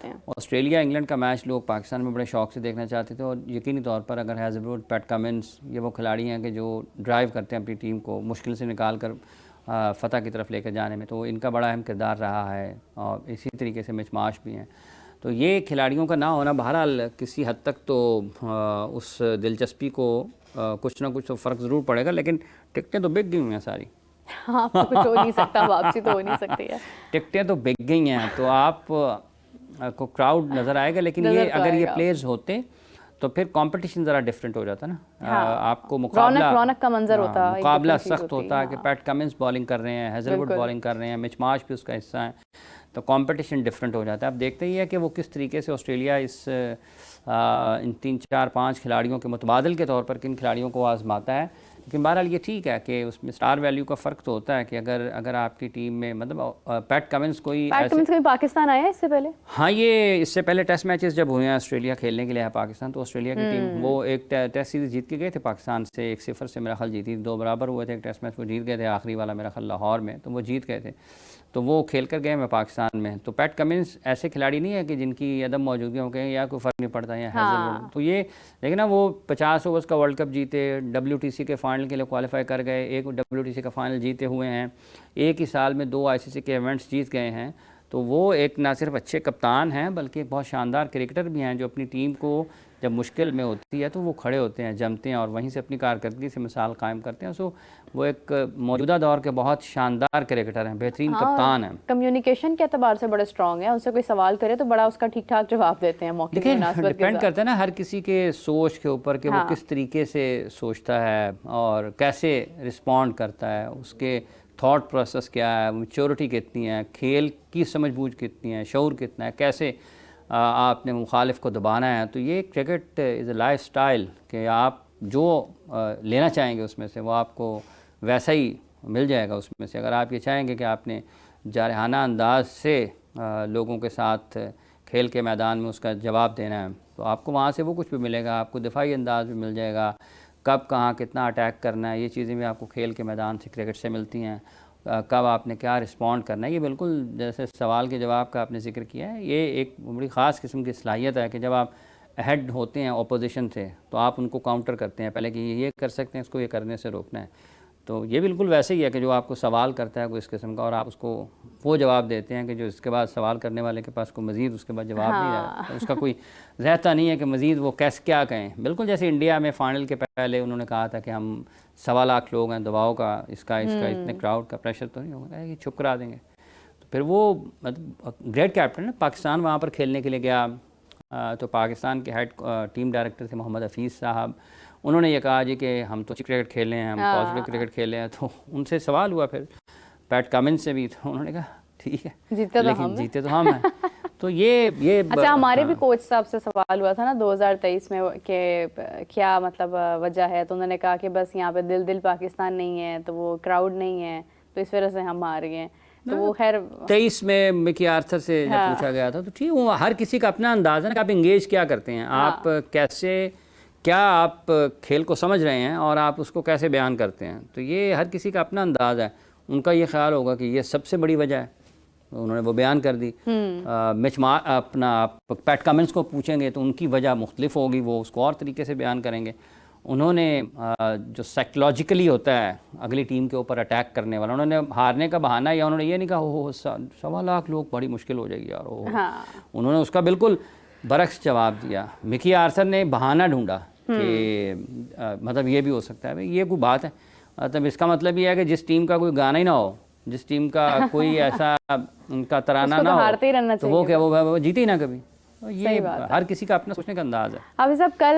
हैं। ऑस्ट्रेलिया इंग्लैंड का मैच लोग पाकिस्तान में बड़े शौक से देखना चाहते थे और यकीनी तौर पर अगर हैज़लवुड, पैट कमिंस, ये वो खिलाड़ी हैं कि जो ड्राइव करते हैं अपनी टीम को मुश्किल से निकाल कर फ़तह की तरफ लेकर जाने में, तो इनका बड़ा अहम किरदार रहा है। और इसी तरीके से मिचमाश भी हैं। तो ये खिलाड़ियों का ना होना बहरहाल किसी हद तक तो उस दिलचस्पी को कुछ ना कुछ तो फ़र्क ज़रूर पड़ेगा, लेकिन टिकटें तो बिक गई हैं सारी। हाँ, कुछ हो नहीं सकता, वापसी तो हो नहीं सकती है। टिकटें तो बिक गई हैं, तो आप को क्राउड नज़र आएगा, लेकिन ये अगर ये प्लेयर्स होते तो फिर कंपटीशन ज़रा डिफरेंट हो जाता ना। आपको मुकाबला, रौनक का मंजर होता, मुकाबला सख्त होता है कि पैट कमिंस बॉलिंग कर रहे हैं, हैज़लवुड बॉलिंग कर रहे हैं, मिचमाश भी उसका हिस्सा है, तो कंपटीशन डिफरेंट हो जाता है। आप देखते ही है कि वो किस तरीके से ऑस्ट्रेलिया इन 3, 4, 5 खिलाड़ियों के मुतबादल के तौर पर किन खिलाड़ियों को आजमाता है। लेकिन बहरहाल ये ठीक है कि उसमें स्टार वैल्यू का फ़र्क तो होता है कि अगर आपकी टीम में मतलब पैट कमिंस कोई पाकिस्तान आया है इससे पहले। हाँ, ये इससे पहले टेस्ट मैचेस जब हुए हैं ऑस्ट्रेलिया खेलने के लिए है पाकिस्तान, तो ऑस्ट्रेलिया की टीम वो एक टेस्ट सीरीज़ जीत के गए थे पाकिस्तान से 1-0 से मेरा ख्याल जीती, 2 बराबर हुए थे। एक टेस्ट मैच वो जीत गए थे, आखिरी वाला मेरा ख्याल लाहौर में, तो वो जीत गए थे। तो वो खेल कर गए मैं पाकिस्तान में। तो पैट कमिंस ऐसे खिलाड़ी नहीं है कि जिनकी अदम मौजूदगी हो गए या कोई फ़र्क नहीं पड़ता है। हाँ। तो ये लेकिन ना, वो 50 ओवर्स का वर्ल्ड कप जीते, WTC के फाइनल के लिए क्वालिफाई कर गए, एक WTC का फाइनल जीते हुए हैं, एक ही साल में 2 ICC के इवेंट्स जीत गए हैं। तो वो एक ना सिर्फ अच्छे कप्तान हैं बल्कि एक बहुत शानदार क्रिकेटर भी हैं, जो अपनी टीम को जब मुश्किल में होती है तो वो खड़े होते हैं, जमते हैं और वहीं से अपनी कारकर्दगी से मिसाल कायम करते हैं। सो वो एक मौजूदा दौर के बहुत शानदार क्रिकेटर हैं, बेहतरीन कप्तान हैं। कम्युनिकेशन के एतबार से बड़े स्ट्रॉन्ग हैं, उनसे कोई सवाल करे तो बड़ा उसका ठीक ठाक जवाब देते हैं मौके पे। डिपेंड करता है ना हर किसी के सोच के ऊपर कि वो किस तरीके से सोचता है और कैसे रिस्पॉन्ड करता है, उसके थॉट प्रोसेस क्या है, मैच्योरिटी कितनी है, खेल की समझबूझ कितनी है, शऊर कितना है, कैसे आपने मुखालिफ को दबाना है। तो ये cricket is a life style कि आप जो लेना चाहेंगे उसमें से वो आपको वैसा ही मिल जाएगा उसमें से। अगर आप ये चाहेंगे कि आपने जारहाना अंदाज से लोगों के साथ खेल के मैदान में उसका जवाब देना है तो आपको वहाँ से वो कुछ भी मिलेगा, आपको दिफाई अंदाज भी मिल जाएगा, कब कहाँ कितना अटैक करना है, ये चीज़ें भी आपको खेल के मैदान से क्रिकेट से मिलती हैं। कब आपने क्या रिस्पॉन्ड करना है, ये बिल्कुल जैसे सवाल के जवाब का आपने जिक्र किया है, ये एक बड़ी ख़ास किस्म की सलाहियत है कि जब आप अहेड होते हैं अपोजिशन से तो आप उनको काउंटर करते हैं, पहले कि ये कर सकते हैं, इसको ये करने से रोकना है। तो ये बिल्कुल वैसे ही है कि जो आपको सवाल करता है कोई इस किस्म का और आप उसको वो जवाब देते हैं कि जो इसके बाद सवाल करने वाले के पास कोई मज़ीद उसके बाद जवाब नहीं रहा, तो उसका कोई रहता नहीं है कि मज़ीद वो कैसे क्या कहें। बिल्कुल जैसे इंडिया में फ़ाइनल के पहले उन्होंने कहा था कि हम 1.25 लाख लोग हैं, दबाव का इसका इतने क्राउड का प्रेशर तो नहीं होगा, ये चुप करा देंगे। तो फिर वो मतलब ग्रेट कैप्टन है। पाकिस्तान वहाँ पर खेलने के लिए गया तो पाकिस्तान के हेड टीम डायरेक्टर थे मोहम्मद हफीज़ साहब, उन्होंने ये कहा जी कि हम तो क्रिकेट खेले हैं, हम पॉजिटिव क्रिकेट खेले हैं। तो उनसे सवाल हुआ फिर पैट कमिंस से भी, तो उन्होंने कहा ठीक है जीते तो हम हैं। तो ये अच्छा, हमारे भी कोच साहब से सवाल हुआ था ना 2023 में कि क्या मतलब वजह है, तो उन्होंने कहा कि बस यहाँ पे दिल पाकिस्तान नहीं है, तो वो क्राउड नहीं है, तो इस वजह से हम हार गए। तो वो खैर 23 में मिकी आर्थर से जब पूछा गया था तो ठीक, वो हर किसी का अपना अंदाज़ है कि आप इंगेज क्या करते हैं, आप कैसे क्या आप खेल को समझ रहे हैं और आप उसको कैसे बयान करते हैं। तो ये हर किसी का अपना अंदाज़ है। उनका ये ख्याल होगा कि ये सबसे बड़ी वजह है, तो उन्होंने वो बयान कर दी। अपना पैट कमिंस को पूछेंगे तो उनकी वजह मुख्तलिफ होगी, वो उसको और तरीके से बयान करेंगे। उन्होंने जो साइकोलॉजिकली होता है अगली टीम के ऊपर अटैक करने वाला, उन्होंने हारने का बहाना या उन्होंने ये नहीं कहा हो 1.25 लाख लोग बड़ी मुश्किल हो जाएगी यार, उन्होंने उसका बिल्कुल बरक्स जवाब दिया। मिकी आर्थर ने बहाना ढूंढा कि मतलब ये भी हो सकता है, भाई ये कोई बात है, मतलब इसका मतलब ये है कि जिस टीम का कोई गाना ही ना हो, जिस टीम का कोई ऐसा उनका तराना ना हारते ही रहना हो, तो वो क्या वो जीते ही ना कभी। ये हर किसी का अपना सोचने का अंदाज है। हाफिज साहब, कल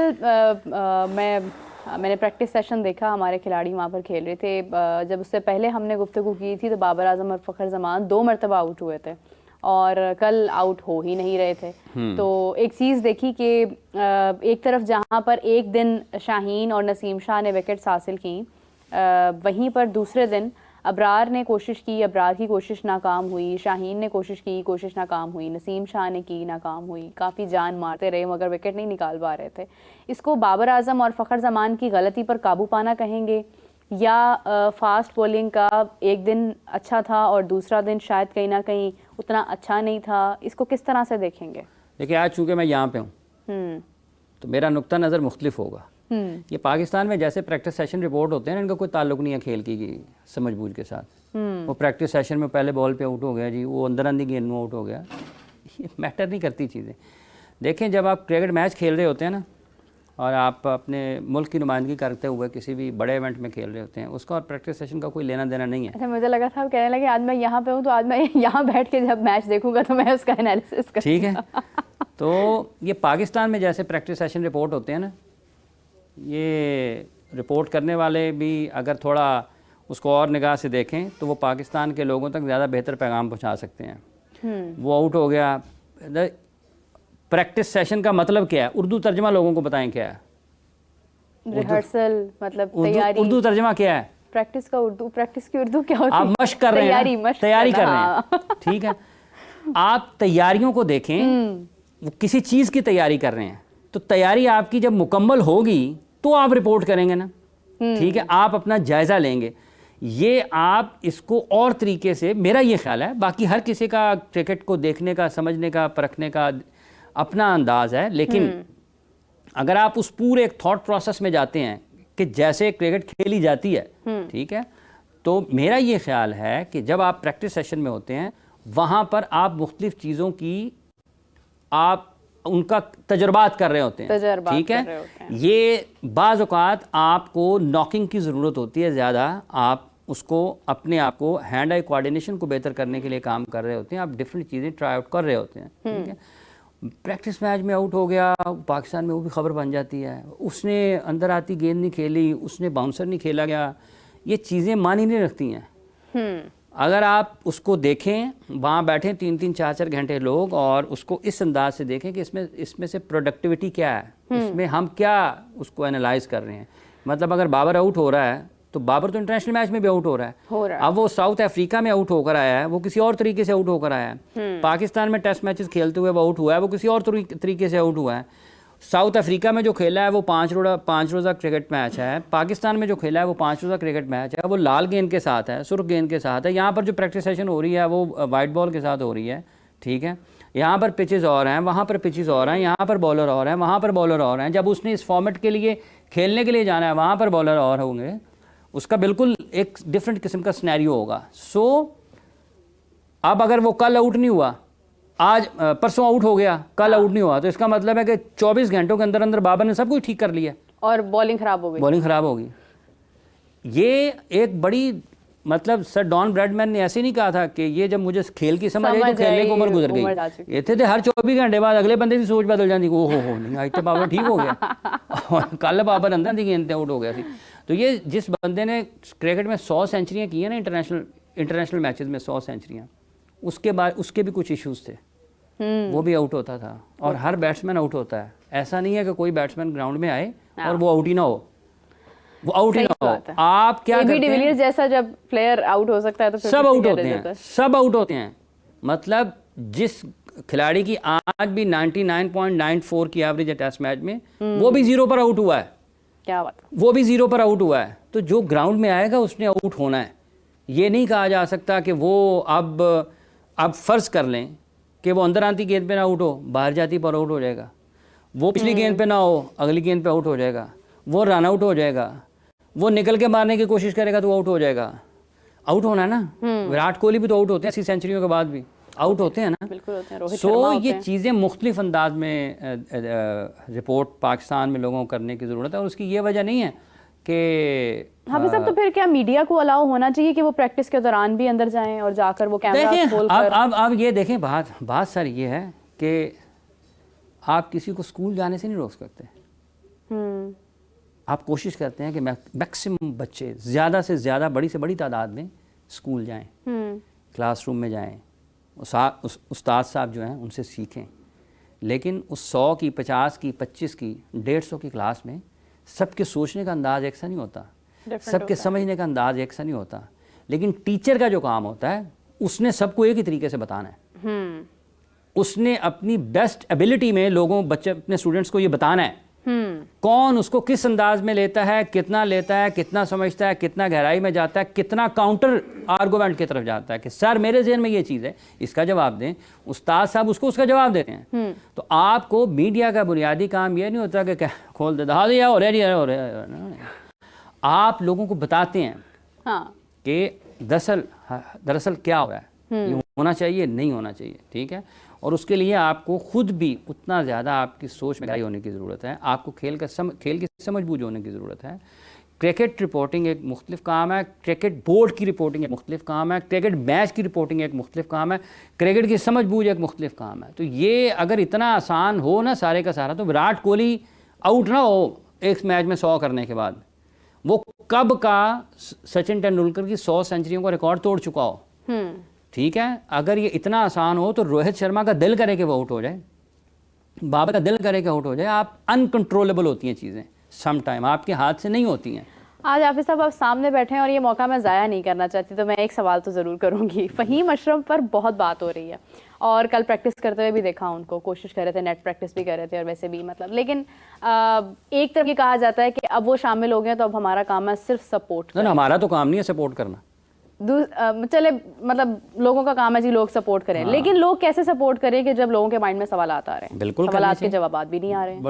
मैंने प्रैक्टिस सेशन देखा, हमारे खिलाड़ी वहाँ पर खेल रहे थे। जब उससे पहले हमने गुफ्तगू की थी तो बाबर आजम और फ़खर जमान 2 मरतबा आउट हुए थे और कल आउट हो ही नहीं रहे थे। तो एक चीज़ देखी कि एक तरफ जहाँ पर एक दिन शाहीन और नसीम शाह ने विकेट्स हासिल की, वहीं पर दूसरे दिन अबरार ने कोशिश की, अबरार की कोशिश नाकाम हुई, शाहीन ने कोशिश की, कोशिश नाकाम हुई, नसीम शाह ने की, नाकाम हुई, काफ़ी जान मारते रहे मगर विकेट नहीं निकाल पा रहे थे। इसको बाबर आजम और फ़खर जमान की गलती पर काबू पाना कहेंगे या फास्ट बॉलिंग का एक दिन अच्छा था और दूसरा दिन शायद कहीं ना कहीं उतना अच्छा नहीं था? इसको किस तरह से देखेंगे? देखिए, आज चूँकि मैं यहाँ पे हूँ तो मेरा नुक्ता नज़र मुख्तलिफ होगा। ये पाकिस्तान में जैसे प्रैक्टिस सेशन रिपोर्ट होते हैं ना, इनका कोई ताल्लुक नहीं है खेल की समझबूझ के साथ। वो प्रैक्टिस सेशन में पहले बॉल पे आउट हो गया जी, वो अंदर अंदर गेंद में आउट हो गया, ये मैटर नहीं करती चीज़ें। देखें, जब आप क्रिकेट मैच खेल रहे होते हैं ना और आप अपने मुल्क की नुमाइंदगी करते हुए किसी भी बड़े इवेंट में खेल रहे होते हैं, उसका और प्रैक्टिस सेशन का कोई लेना देना नहीं है। अच्छा, मुझे लगा था आप कहने लगे आज मैं यहाँ पे हूँ तो आज मैं यहाँ बैठ के जब मैच देखूंगा तो मैं उसका एनालिसिस करूँगा। ठीक है। तो ये पाकिस्तान में जैसे प्रैक्टिस सेशन रिपोर्ट होते हैं ना, ये रिपोर्ट करने वाले भी अगर थोड़ा उसको और निगाह से देखें तो वो पाकिस्तान के लोगों तक ज़्यादा बेहतर पैगाम पहुंचा सकते हैं। वो आउट हो गया, प्रैक्टिस सेशन का मतलब क्या है? उर्दू तर्जमा लोगों को बताएं क्या है? रिहर्सल मतलब तैयारी। उर्दू तर्जमा क्या है? प्रैक्टिस का उर्दू, प्रैक्टिस की उर्दू क्या होती है? आप मश्क कर रहे हैं, तैयारी कर रहे हैं। ठीक है, आप तैयारियों को देखें, वो किसी चीज़ की तैयारी कर रहे हैं तो तैयारी आपकी जब मुकम्मल होगी तो आप रिपोर्ट करेंगे ना। ठीक है, आप अपना जायज़ा लेंगे। ये आप इसको और तरीके से, मेरा ये ख्याल है, बाकी हर किसी का क्रिकेट को देखने का, समझने का, परखने का अपना अंदाज है, लेकिन अगर आप उस पूरे एक थॉट प्रोसेस में जाते हैं कि जैसे क्रिकेट खेली जाती है, ठीक है, तो मेरा ये ख्याल है कि जब आप प्रैक्टिस सेशन में होते हैं वहाँ पर आप मुख्तलिफ चीज़ों की आप उनका तजर्बात कर रहे होते हैं। ठीक है, ये बाज़ औक़ात आपको नॉकिंग की ज़रूरत होती है ज़्यादा, आप उसको अपने आप को हैंड आई कोऑर्डिनेशन को बेहतर करने के लिए काम कर रहे होते हैं, आप डिफरेंट चीज़ें ट्राई आउट कर रहे होते हैं। ठीक है, प्रैक्टिस मैच में आउट हो गया, पाकिस्तान में वो भी खबर बन जाती है, उसने अंदर आती गेंद नहीं खेली, उसने बाउंसर नहीं खेला गया, ये चीज़ें मानी नहीं रखती हैं। अगर आप उसको देखें, वहाँ बैठे 3-3 4-4 घंटे लोग और उसको इस अंदाज से देखें कि इसमें से प्रोडक्टिविटी क्या है, इसमें हम क्या उसको एनालाइज कर रहे हैं। मतलब अगर बाबर आउट हो रहा है तो बाबर तो इंटरनेशनल मैच में भी आउट हो रहा है। अब वो साउथ अफ्रीका में आउट होकर आया है, वो किसी और तरीके से आउट होकर आया है। पाकिस्तान में टेस्ट मैचेस खेलते हुए वो आउट हुआ है, वो किसी और तरीके से आउट हुआ है। साउथ अफ्रीका में जो खेला है वो 5 रोज़ा क्रिकेट मैच है। पाकिस्तान में जो खेला है वो 5 रोज़ा क्रिकेट मैच है, वो लाल गेंद के साथ है, सुर्ख गेंद के साथ है। यहाँ पर जो प्रैक्टिस सेशन हो रही है वो वाइट बॉल के साथ हो रही है। ठीक है, यहाँ पर पिचेस और हैं, वहाँ पर पिचेस और हैं, यहाँ पर बॉलर और हैं, वहाँ पर बॉलर और हैं। जब उसने इस फॉर्मेट के लिए खेलने के लिए जाना है, वहाँ पर बॉलर और होंगे, उसका बिल्कुल एक डिफरेंट किस्म का सिनेरियो होगा। सो अब अगर वो कल आउट नहीं हुआ, आज परसों आउट हो गया, कल आउट नहीं हुआ, तो इसका मतलब है कि 24 घंटों के अंदर अंदर बाबर ने सब कुछ ठीक कर लिया और बॉलिंग खराब हो गई। बॉलिंग खराब होगी। ये एक बड़ी, मतलब सर डॉन ब्रैडमैन ने ऐसे नहीं कहा था कि ये जब मुझे खेल की समझ आई तो खेलने की उम्र गुजर गई। ये थे हर 24 घंटे बाद अगले बंदे की सोच बदल जाती, ओ हो नहीं आज तो बाबर ठीक हो गया और कल बाबर अंदर दी गेंद आउट हो गया थी। तो ये जिस बंदे ने क्रिकेट में 100 सेंचुरियाँ की हैं ना, इंटरनेशनल मैचेस में 100 सेंचुरियाँ, उसके बाद उसके भी कुछ इश्यूज थे, वो भी आउट होता था। और हर बैट्समैन आउट होता है, ऐसा नहीं है कि कोई बैट्समैन ग्राउंड में आए और वो आउट ही ना हो, वो आउट ही ना हो। आप क्या करते हैं, डिविलियर्स जैसा जब प्लेयर आउट हो सकता है तो सब आउट होते हैं, सब आउट होते हैं। मतलब जिस खिलाड़ी की आज भी 99.94 की एवरेज है टेस्ट मैच में, वो भी 0 पर आउट हुआ है। क्या बात, वो भी 0 पर आउट हुआ है। तो जो ग्राउंड में आएगा उसने आउट होना है। ये नहीं कहा जा सकता कि वो अब फ़र्ज़ कर लें कि वो अंदर आती गेंद पे ना आउट हो, बाहर जाती पर आउट हो जाएगा, वो पिछली गेंद पे ना हो, अगली गेंद पे आउट हो जाएगा, वो रन आउट हो जाएगा, वो निकल के मारने की कोशिश करेगा तो आउट हो जाएगा। आउट होना है ना। विराट कोहली भी तो आउट होते हैं 80 सेंचुरियों के बाद भी, आउट होते हैं ना, बिल्कुल होते हैं, रोहित सो शर्मा होते ये हैं। चीज़ें मुख्तलिफ अंदाज में रिपोर्ट पाकिस्तान में लोगों को करने की ज़रूरत है, और उसकी ये वजह नहीं है कि हाफिज साहब, तो फिर क्या मीडिया को अलाउ होना चाहिए कि वो प्रैक्टिस के दौरान भी अंदर जाएं और जाकर वो कैमरा देखें, खोल कर? अब ये देखें, बात सर ये है कि आप किसी को स्कूल जाने से नहीं रोक सकते। हम्म, आप कोशिश करते हैं कि मैक्सिमम बच्चे ज़्यादा से ज़्यादा, बड़ी से बड़ी तादाद में स्कूल जाएं, क्लासरूम में जाएं, उस्ताद साहब जो हैं उनसे सीखें। लेकिन उस 100 की, 50 की, 25 की, 150 की क्लास में सबके सोचने का अंदाज़ एक सा नहीं होता, सबके समझने का अंदाज़ एक सा नहीं होता। लेकिन टीचर का जो काम होता है उसने सबको एक ही तरीके से बताना है। उसने अपनी बेस्ट एबिलिटी में बच्चे अपने स्टूडेंट्स को ये बताना है कौन उसको किस अंदाज में लेता है, कितना लेता है, कितना समझता है, कितना गहराई में जाता है, कितना काउंटर आर्गुमेंट की तरफ जाता है कि सर मेरे ज़हन में ये चीज़ है, इसका जवाब दें। उस्ताद साहब उसको उसका जवाब देते हैं। तो आपको मीडिया का बुनियादी काम ये नहीं होता कि खोल देता हाँ जी हो रहा, आप लोगों को बताते हैं कि दरअसल क्या हो रहा है, ये होना चाहिए, नहीं होना चाहिए, ठीक है। और उसके लिए आपको खुद भी उतना ज़्यादा आपकी सोच में गहराई होने की ज़रूरत है, आपको खेल की समझ बूझ होने की ज़रूरत है। क्रिकेट रिपोर्टिंग एक मुख्तलिफ काम है, क्रिकेट बोर्ड की रिपोर्टिंग एक मुख्तलिफ काम है, क्रिकेट मैच की रिपोर्टिंग एक मुख्तलिफ काम है, क्रिकेट की समझ बूझ एक मुख्तलिफ काम है। तो ये अगर इतना आसान हो ना सारे का सारा, तो विराट कोहली आउट ना हो एक मैच में 100 करने के बाद, वो कब का सचिन तेंदुलकर की 100 सेंचुरियों का रिकॉर्ड तोड़ चुका हो, ठीक है। अगर ये इतना आसान हो तो रोहित शर्मा का दिल करे कि वो आउट हो जाए, बाबर का दिल करे कि आउट हो जाए। आप अनकंट्रोलेबल होती हैं चीज़ें, सम टाइम आपके हाथ से नहीं होती हैं। आज हाफिज साहब आप सामने बैठे हैं और ये मौका मैं ज़ाया नहीं करना चाहती, तो मैं एक सवाल तो ज़रूर करूंगी। फ़हीम अशरफ पर बहुत बात हो रही है और कल प्रैक्टिस करते हुए भी देखा उनको, कोशिश कर रहे थे, नेट प्रैक्टिस भी कर रहे थे और वैसे भी मतलब, लेकिन एक तरफ ये कहा जाता है कि अब वो शामिल हो गए तो अब हमारा काम है सिर्फ सपोर्ट। ना हमारा तो काम नहीं है सपोर्ट करना, चले मतलब लोगों का काम है जी लोग सपोर्ट करें, लेकिन लोग कैसे सपोर्ट करें कि जब लोगों के माइंड में सवालात आ रहे हैं, बिल्कुल सवालात के जवाब भी नहीं आ रहे हैं।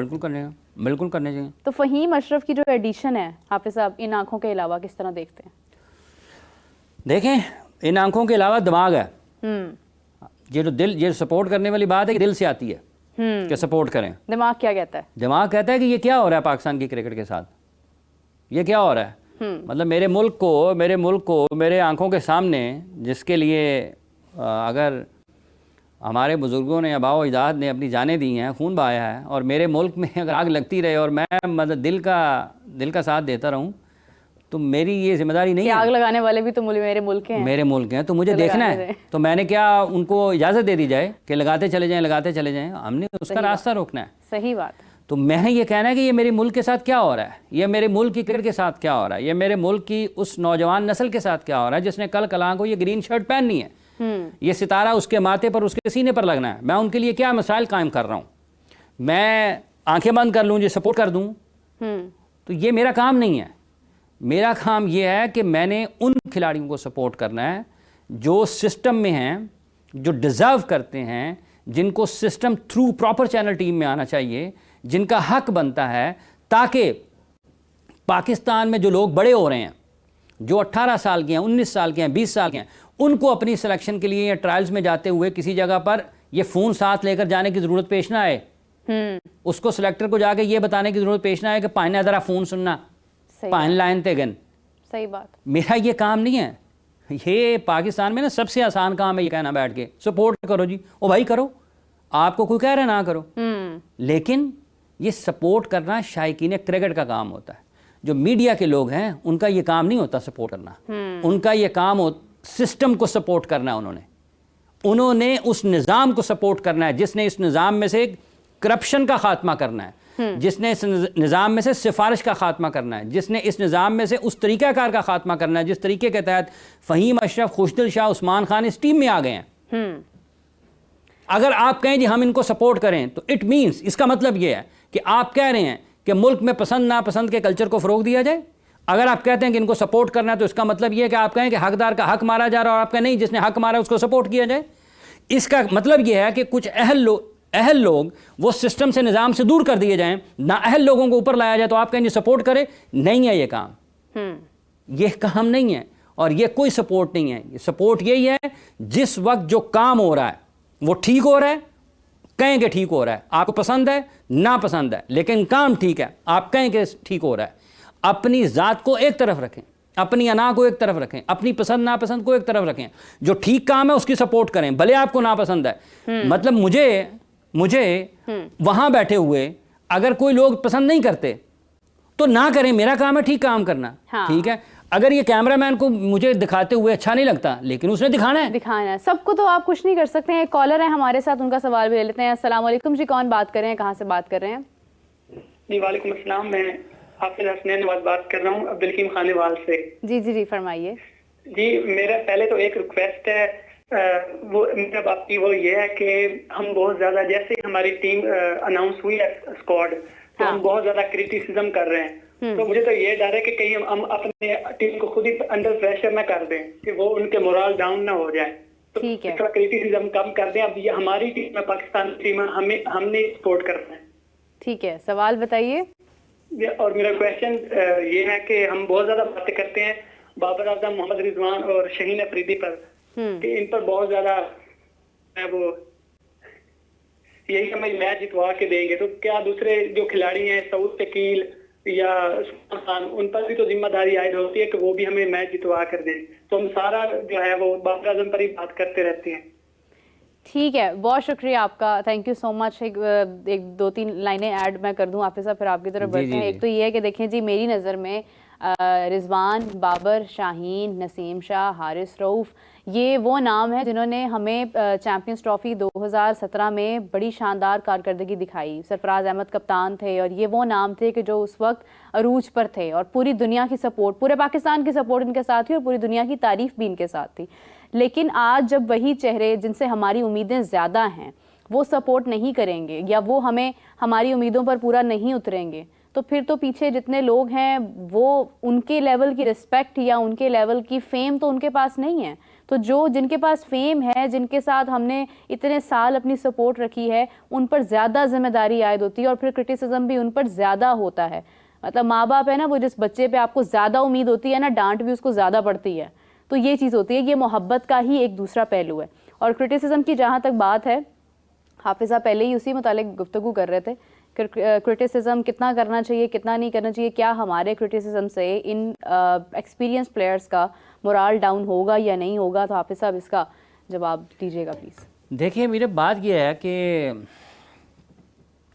बिल्कुल करने चाहिए। तो फ़हीम अशरफ की जो एडिशन है हाफिज साहब, इन आंखों के अलावा किस तरह देखते हैं? देखें, इन आंखों के अलावा दिमाग है। ये जो दिल, ये सपोर्ट करने वाली बात है कि दिल से आती है कि सपोर्ट करें। दिमाग क्या कहता है? दिमाग कहता है कि ये क्या हो रहा है पाकिस्तान की क्रिकेट के साथ, ये क्या हो रहा है। मतलब मेरे मुल्क को मेरे आंखों के सामने, जिसके लिए अगर हमारे बुज़ुर्गों ने, आबाओ अजदाद ने अपनी जानें दी हैं, खून बहाया है, और मेरे मुल्क में अगर आग लगती रहे और मैं मतलब दिल का साथ देता रहूं, तो मेरी ये जिम्मेदारी नहीं है। आग लगाने वाले भी तो मेरे मुल्क के हैं, मेरे मुल्क हैं, तो मुझे देखना है। तो मैंने क्या उनको इजाज़त दे दी जाए कि लगाते चले जाएं? हमने उसका रास्ता रोकना है। सही बात। तो मैं ये कहना है कि ये मेरे मुल्क के साथ क्या हो रहा है, ये मेरे मुल्क की क्रिकेट के साथ क्या हो रहा है, ये मेरे मुल्क की उस नौजवान नस्ल के साथ क्या हो रहा है जिसने कल कलां को ये ग्रीन शर्ट पहननी है, ये सितारा उसके माथे पर, उसके सीने पर लगना है। मैं उनके लिए क्या मसाइल कायम कर रहा हूँ? मैं आंखें बंद कर लूँ, जी सपोर्ट कर दूँ? तो ये मेरा काम नहीं है। मेरा काम ये है कि मैंने उन खिलाड़ियों को सपोर्ट करना है जो सिस्टम में हैं, जो डिज़र्व करते हैं, जिनको system through proper channel team में आना चाहिए, जिनका हक बनता है, ताकि पाकिस्तान में जो लोग बड़े हो रहे हैं, जो 18 साल के हैं, 19 साल के हैं, 20 साल के हैं, उनको अपनी सिलेक्शन के लिए या ट्रायल्स में जाते हुए किसी जगह पर ये फ़ोन साथ लेकर जाने की ज़रूरत पेश ना आए। उसको सिलेक्टर को जाके ये बताने की ज़रूरत पेश ना आए कि पाइन ज़रा फ़ोन सुनना, पाइन लाइन तेगन। सही बात। मेरा ये काम नहीं है। ये पाकिस्तान में ना सबसे आसान काम है ये कहना बैठ के सपोर्ट करो जी, ओ भाई करो, आपको कोई कह रहा है ना करो। लेकिन ये सपोर्ट करना शायकीन क्रिकेट का काम होता है। जो मीडिया के लोग हैं उनका ये काम नहीं होता सपोर्ट करना, उनका ये काम सिस्टम को सपोर्ट करना। उन्होंने उस निज़ाम को सपोर्ट करना है जिसने इस निज़ाम में से करप्शन का खात्मा करना है, जिसने इस निज़ाम में से सिफारिश का खात्मा करना है, जिसने इस निज़ाम में से उस तरीक़ाकार का खात्मा करना है जिस तरीके के तहत फ़हीम अशरफ, खुशदिल शाह, उस्मान खान इस टीम में आ गए हैं। अगर आप कहें जी हम इनको सपोर्ट करें तो इट मीन्स, इसका मतलब ये है कि आप कह रहे हैं कि मुल्क में पसंद नापसंद के कल्चर को फ़रोग दिया जाए। अगर आप कहते हैं कि इनको सपोर्ट करना है तो इसका मतलब ये है कि आप कहें कि हकदार का हक मारा जा रहा है और आप कहें नहीं, जिसने हक मारा उसको सपोर्ट किया जाए। इसका मतलब ये है कि कुछ अहल लोग वो सिस्टम से, निज़ाम से दूर कर दिए जाएं, ना अहल लोगों को ऊपर लाया जाए, तो आप कहें जी सपोर्ट करें। नहीं है ये काम, ये काम नहीं है। और ये कोई सपोर्ट नहीं है। ये सपोर्ट यही है जिस वक्त जो काम हो रहा है वो ठीक हो रहा है, कहें कि ठीक हो रहा है, आपको पसंद है ना पसंद है, लेकिन काम ठीक है, आप कहें कि ठीक हो रहा है। अपनी ज़ात को एक तरफ रखें, अपनी अना को एक तरफ रखें, अपनी पसंद नापसंद को एक तरफ रखें। जो ठीक काम है उसकी सपोर्ट करें, भले आपको नापसंद है। मतलब मुझे वहां बैठे हुए अगर कोई लोग पसंद नहीं करते तो ना करें, मेरा काम है ठीक काम करना। हाँ। ठीक है, अगर ये कैमरामैन को मुझे दिखाते हुए अच्छा नहीं लगता, लेकिन उसने दिखाना है। सबको तो आप कुछ नहीं कर सकते हैं। कॉलर है हमारे साथ, उनका सवाल भी ले लेते हैं। अस्सलाम वालेकुम जी, कौन बात कर रहे हैं, कहाँ से बात कर रहे हैं? जी वालेकुम अस्सलाम, मैं हाफिज हसनैन नवाज बात कर रहा हूँ अब्दुल खानेवाल से। जी जी जी, फरमाइए। जी मेरा पहले तो एक रिक्वेस्ट है, वो मेरा बाकी वो ये है कि हम बहुत ज्यादा, जैसे ही हमारी टीम अनाउंस हुई है स्क्वाड, तो हम बहुत ज्यादा क्रिटिसिज्म कर रहे हैं। तो मुझे तो ये डर है कि कहीं हम अपने टीम को खुद ही अंडर प्रेशर ना कर दें कि वो उनके मोरल डाउन ना हो जाए। तो ठीक है, थोड़ा क्रिटिसिज्म कम कर दें। अब ये हमारी टीम है, पाकिस्तान टीम है, हमने सपोर्ट करना है। ठीक है, सवाल बताइए। और मेरा क्वेश्चन ये है कि हम बहुत ज्यादा बातें करते हैं बाबर आजम, मोहम्मद रिजवान और शहीन अफरीदी पर, कि इन पर बहुत ज्यादा वो यही हमें मैच जितवा के देंगे। तो क्या दूसरे जो खिलाड़ी हैं, सऊद शकील या उस्मान खान, उन पर भी तो जिम्मेदारी आयद होती है कि वो भी हमें मैच जितवा कर दें? तो हम सारा जो है वो बाबर आजम पर ही बात करते रहते हैं। ठीक है, बहुत शुक्रिया आपका, थैंक यू सो मच। एक दो तीन लाइनें ऐड मैं कर दूं हाफिज साहब, फिर आपकी तरफ बढ़ते हैं। एक तो ये है कि देखें जी, मेरी नज़र में रिजवान, बाबर, शाहीन, नसीम शाह, हारिस रऊफ़, ये वो नाम है जिन्होंने हमें चैम्पियंस ट्रॉफी 2017 में बड़ी शानदार कारकर्दगी दिखाई। सरफराज अहमद कप्तान थे और ये वो नाम थे कि जो उस वक्त अरूज पर थे और पूरी दुनिया की सपोर्ट, पूरे पाकिस्तान की सपोर्ट इनके साथ थी और पूरी दुनिया की तारीफ भी इनके साथ थी। लेकिन आज जब वही चेहरे जिनसे हमारी उम्मीदें ज़्यादा हैं वो सपोर्ट नहीं करेंगे या वो हमारी उम्मीदों पर पूरा नहीं उतरेंगे, तो फिर तो पीछे जितने लोग हैं वो उनके लेवल की रिस्पेक्ट या उनके लेवल की फेम तो उनके पास नहीं है। तो जिनके पास फेम है, जिनके साथ हमने इतने साल अपनी सपोर्ट रखी है, उन पर ज़्यादा जिम्मेदारी आयद होती है और फिर क्रिटिसिज्म भी उन पर ज़्यादा होता है। मतलब माँ बाप है ना, वो जिस बच्चे पे आपको ज़्यादा उम्मीद होती है ना, डांट भी उसको ज़्यादा पड़ती है। तो ये चीज़ होती है, ये मोहब्बत का ही एक दूसरा पहलू है। और क्रिटिसिज्म की जहाँ तक बात है, हाफिज़ा पहले ही उसी मुतालिक गुफ्तगू कर रहे थे, क्रिटिसिज्म कितना करना चाहिए, कितना नहीं करना चाहिए, क्या हमारे क्रिटिसिज्म से इन एक्सपीरियंस प्लेयर्स का मोरल डाउन होगा या नहीं होगा। तो हाफिज़ साहब इसका जवाब दीजिएगा प्लीज़। देखिए, मेरे बात यह है कि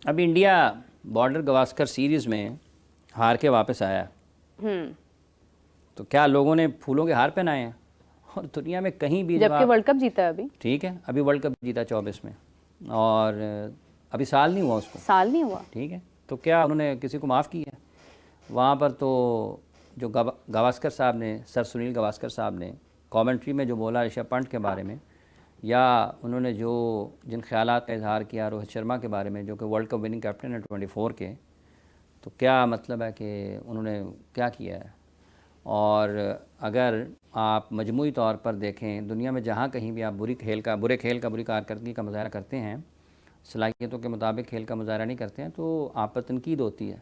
अब इंडिया बॉर्डर गवास्कर सीरीज़ में हार के वापस आया, तो क्या लोगों ने फूलों के हार पहनाए हैं? और दुनिया में कहीं भी, जबकि वर्ल्ड कप जीता है अभी, ठीक है, अभी वर्ल्ड कप जीता 24 में और अभी साल नहीं हुआ उसको, साल नहीं हुआ, ठीक है, तो क्या उन्होंने किसी को माफ़ किया? वहाँ पर तो जो गावस्कर साहब ने, सर सुनील गावस्कर साहब ने कमेंट्री में जो बोला ऋषभ पंत के बारे में, या उन्होंने जिन ख्यालात का इजहार किया रोहित शर्मा के बारे में, जो कि वर्ल्ड कप विनिंग कैप्टन है 24 के, तो क्या मतलब है कि उन्होंने क्या किया है? और अगर आप मजमूई तौर पर देखें, दुनिया में जहाँ कहीं भी आप बुरे खेल का, बुरी कारकर्दगी का मुजाहरा करते हैं, सलाहियतों के मुताबिक खेल का मुजाहरा नहीं करते हैं, तो आप पर तनकीद होती है।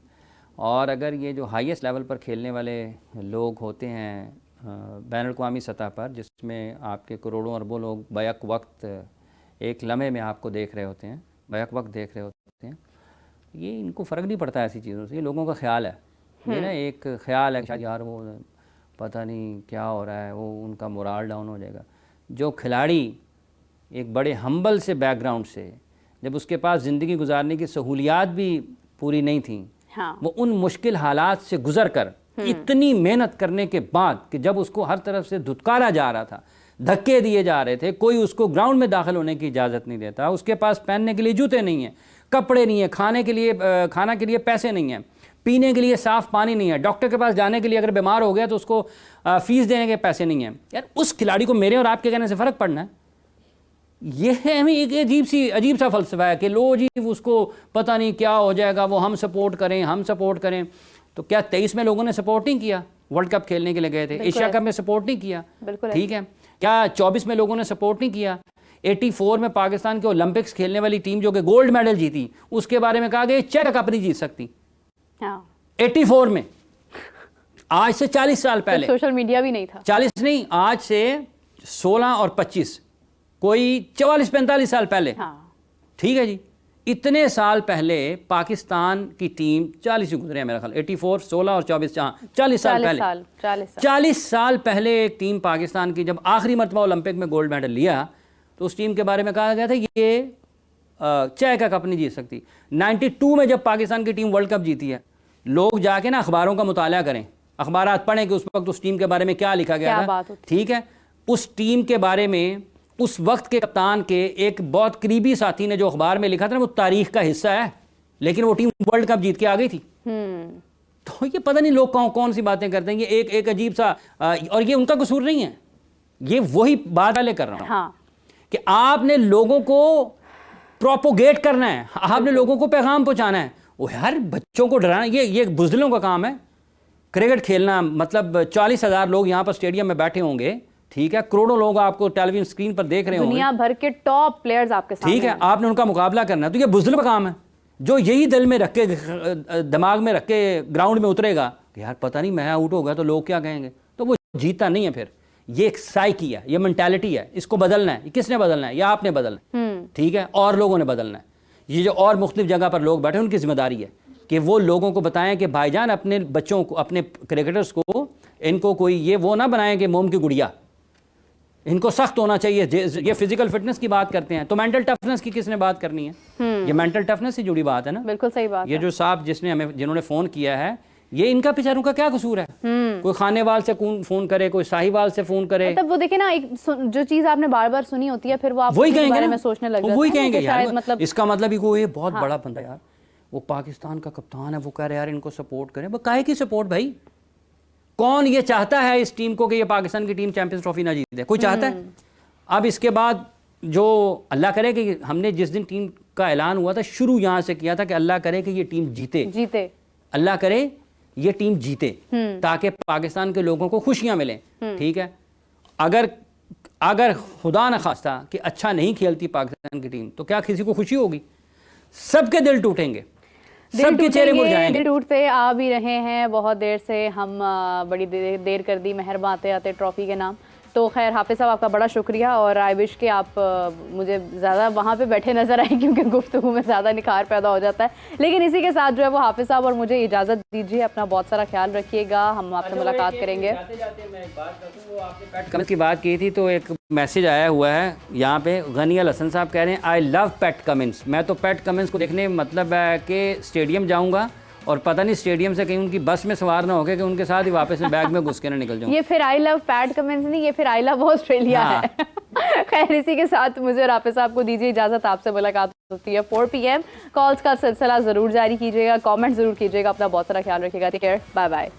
और अगर ये जो हाईएस्ट लेवल पर खेलने वाले लोग होते हैं बैनुल-अक़वामी सतह पर, जिसमें आपके करोड़ों अरबों लोग बैक वक्त एक लम्हे में आपको देख रहे होते हैं, बैक वक्त देख रहे होते हैं, ये इनको फ़र्क नहीं पड़ता ऐसी चीज़ों से। ये लोगों का ख्याल है, ये ना एक ख्याल है कि यार वो पता नहीं क्या हो रहा है, वो उनका मोरल डाउन हो जाएगा। जो खिलाड़ी एक बड़े हम्बल से बैकग्राउंड से, जब उसके पास ज़िंदगी गुजारने की सहूलियात भी पूरी नहीं थी, हाँ। वो उन मुश्किल हालात से गुजर कर इतनी मेहनत करने के बाद कि जब उसको हर तरफ से धुतकारा जा रहा था, धक्के दिए जा रहे थे, कोई उसको ग्राउंड में दाखिल होने की इजाज़त नहीं देता, उसके पास पहनने के लिए जूते नहीं हैं, कपड़े नहीं हैं, खाना के लिए पैसे नहीं हैं, पीने के लिए साफ़ पानी नहीं है, डॉक्टर के पास जाने के लिए अगर बीमार हो गया तो उसको फ़ीस देने के पैसे नहीं हैं। यार उस खिलाड़ी को मेरे और आपके कहने से फ़र्क पड़ना है? ये है हमें एक अजीब सा फ़लसफ़ा है कि लो जी उसको पता नहीं क्या हो जाएगा, वो हम सपोर्ट करें। तो क्या 23 में लोगों ने सपोर्ट नहीं किया? वर्ल्ड कप खेलने के लिए गए थे, एशिया कप में सपोर्ट नहीं किया, ठीक है। क्या 24 में लोगों ने सपोर्ट नहीं किया? 84 में पाकिस्तान के ओलंपिक्स खेलने वाली टीम जो कि गोल्ड मेडल जीती, उसके बारे में कहा गया चेक कप नहीं जीत सकती। 84 में आज से 40 साल पहले, सोशल मीडिया भी नहीं था। 40 नहीं, आज से 16 और 25, कोई 44-45 साल पहले। हाँ। ठीक है जी, इतने साल पहले पाकिस्तान की टीम 40 गुजरे हैं मेरा ख्याल, 84, 16 और 24, 40 साल पहले। 40 साल पहले एक टीम पाकिस्तान की जब आखिरी मरतबा ओलंपिक में गोल्ड मेडल लिया तो उस टीम के बारे में कहा गया था ये चाय का कप नहीं जीत सकती। 92 में जब पाकिस्तान की टीम वर्ल्ड कप जीती है, लोग जाके ना अखबारों का मुताला करें, अखबारात पढ़ें कि उस वक्त उस टीम के बारे में क्या लिखा गया था। ठीक है, उस टीम के बारे में उस वक्त के कप्तान के एक बहुत करीबी साथी ने जो अखबार में लिखा था ना, वो तारीख का हिस्सा है, लेकिन वो टीम वर्ल्ड कप जीत के आ गई थी। तो ये पता नहीं लोग कौन सी बातें करते हैं, ये एक अजीब सा, और ये उनका कसूर नहीं है, ये वही बात वाले कर रहा हूं। हाँ। कि आपने लोगों को प्रोपोगेट करना है, आपने लोगों को पैगाम पहुंचाना है, वो हर बच्चों को डराना, ये बुज़दिलों का काम है। क्रिकेट खेलना मतलब 40,000 लोग यहाँ पर स्टेडियम में बैठे होंगे, ठीक है, करोड़ों लोग आपको टेलीविजन स्क्रीन पर देख रहे होंगे, दुनिया भर के टॉप प्लेयर्स आपके सामने, ठीक है, आपने उनका मुकाबला करना है। तो ये बुज़दिल का काम है, जो यही दिल में रख के, दिमाग में रख के ग्राउंड में उतरेगा कि यार पता नहीं मैं आउट हो गया तो लोग क्या कहेंगे, तो वो जीता नहीं है। फिर ये एक साइकी है, ये मेंटालिटी है, इसको बदलना है। किसने बदलना है? या आपने बदलना है, ठीक है, और लोगों ने बदलना है। ये जो और मुख्तलिफ जगह पर लोग बैठे, उनकी जिम्मेदारी है कि वो लोगों को बताएं कि भाईजान अपने बच्चों को, अपने क्रिकेटर्स को, इनको कोई ये वो ना बनाएं कि मोम की गुड़िया, इनको सख्त होना चाहिए। ये फिजिकल फिटनेस की बात करते हैं, तो मेंटल टफनेस की किसने बात करनी है? ये मेंटल टफनेस से जुड़ी बात है ना। बिल्कुल सही बात ये है। जो साहब जिन्होंने फोन किया है, ये इनका बेचारों का क्या कसूर है? कोई खानेवाल से फोन करे, कोई साहिवाल से फोन करे, तब वो देखे ना, एक जो चीज आपने बार बार सुनी होती है, फिर वो आप वही उसके कहेंगे बारे ना, में सोचने लग जाते हैं। वही कहेंगे यार, शायद मतलब इसका मतलब ही कोई बहुत बड़ा बंदा यार, वो पाकिस्तान का कप्तान है, वो कह रहे यार इनको सपोर्ट करें। वो काहे की सपोर्ट भाई? कौन ये चाहता है इस टीम को कि ये पाकिस्तान की टीम चैंपियंस ट्रॉफी ना जीते? कोई चाहता है? अब इसके बाद जो अल्लाह करे कि हमने जिस दिन टीम का ऐलान हुआ था, शुरू यहाँ से किया था कि अल्लाह करे कि ये टीम जीते, अल्लाह करे ये टीम जीते, ताकि पाकिस्तान के लोगों को खुशियां मिलें। ठीक है, अगर खुदा न खास्ता कि अच्छा नहीं खेलती पाकिस्तान की टीम, तो क्या किसी को खुशी होगी? सबके दिल टूटेंगे, सबके चेहरे मुरझाएंगे। दिल टूटते आ भी रहे हैं बहुत देर से, हम बड़ी देर कर दी मेहरबान आते आते ट्रॉफी के नाम। तो खैर हाफिज़ साहब आपका बड़ा शुक्रिया, और आई विश कि आप मुझे ज़्यादा वहाँ पे बैठे नज़र आए, क्योंकि गुफ्तगू में ज़्यादा निखार पैदा हो जाता है। लेकिन इसी के साथ जो है वो हाफिज़ साहब और मुझे इजाज़त दीजिए, अपना बहुत सारा ख्याल रखिएगा, हम आपसे मुलाकात करेंगे। जाते मैं एक बात करूं, वो आपने पेट कमिंस की बात की थी, तो एक मैसेज आया हुआ है यहाँ पे, गनी अल हसन साहब कह रहे हैं आई लव पेट कमिंस। मैं तो पेट कमिंस को देखने मतलब है कि स्टेडियम जाऊँगा और पता नहीं स्टेडियम से कहीं उनकी बस में सवार ना होके कि उनके साथ ही वापस में बैग में घुस के ना निकल जाऊं। ये फिर आई लव पैट कमेंट्स नहीं, ये फिर आई लव ऑस्ट्रेलिया है। खैर इसी के साथ मुझे और हाफिज़ साहब को दीजिए इजाज़त, आपसे मुलाकात होती है 4 PM। कॉल्स का सिलसिला ज़रूर जारी कीजिएगा, कमेंट ज़रूर कीजिएगा, अपना बहुत सारा ख्याल रखिएगा। Take care, bye bye.